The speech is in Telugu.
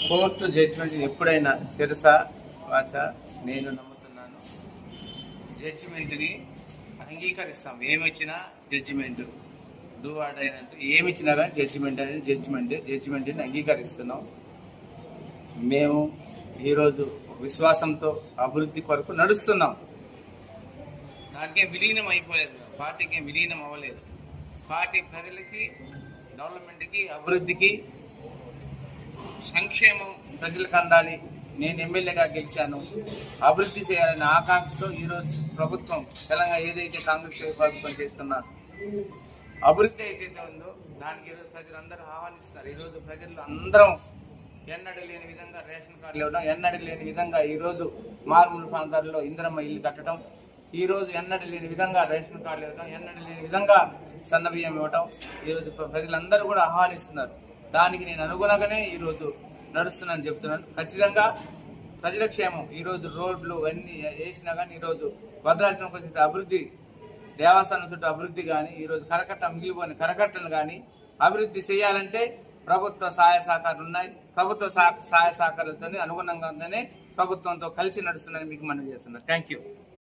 కోర్టు జడ్జిమెంట్ ఎప్పుడైనా శిరస వాచ నేను నమ్ముతున్నాను. జడ్జిమెంట్ని అంగీకరిస్తాం. ఏమిచ్చినా జడ్జిమెంట్ డూ ఆర్డర్ అయినట్టు ఏమిచ్చినా కానీ జడ్జిమెంట్ అనేది జడ్జిమెంట్ని అంగీకరిస్తున్నాం. మేము ఈరోజు విశ్వాసంతో అభివృద్ధి కొరకు నడుస్తున్నాం. దానికేం విలీనం అయిపోలేదు, పార్టీకి ఏం విలీనం అవ్వలేదు. పార్టీ ప్రజలకి, డెవలప్మెంట్కి, అభివృద్ధికి, సంక్షేమం ప్రజలకు అందాలి. నేను ఎమ్మెల్యేగా గెలిచాను, అభివృద్ధి చేయాలనే ఆకాంక్షతో ఈరోజు ప్రభుత్వం తెలంగాణ ఏదైతే కాంగ్రెస్ ప్రభుత్వం చేస్తున్న అభివృద్ధి ఏదైతే ఉందో దానికి ఈరోజు ప్రజలందరూ ఆహ్వానిస్తున్నారు. ఈరోజు ప్రజలు అందరం ఎన్నడూ లేని విధంగా రేషన్ కార్డులు ఇవ్వడం, ఎన్నడూ లేని విధంగా ఈరోజు మారుమూల ప్రాంతాల్లో ఇందిరమ్మ ఇల్లు కట్టడం, ఈరోజు ఎన్నడూ లేని విధంగా రేషన్ కార్డులు ఇవ్వడం, ఎన్నడూ లేని విధంగా సన్నబియ్యం ఇవ్వడం ఈరోజు ప్రజలందరూ కూడా ఆహ్వానిస్తున్నారు. దానికి నేను అనుగుణంగానే ఈరోజు నడుస్తున్నానని చెప్తున్నాను. ఖచ్చితంగా ప్రజల క్షేమం, ఈరోజు రోడ్లు అన్నీ వేసినా కానీ ఈరోజు భద్రాచలంకి వచ్చే అభివృద్ధి, దేవస్థానం చుట్టూ అభివృద్ధి కానీ, ఈరోజు కరకట్ట మిగిలిపోయిన కరకట్టను కానీ అభివృద్ధి చేయాలంటే ప్రభుత్వ సహాయ సహకారాలు ఉన్నాయి. ప్రభుత్వ సహాయ సహకారాలతో అనుగుణంగానే ప్రభుత్వంతో కలిసి నడుస్తుందని మీకు మనం చేస్తున్నాను. Thank you.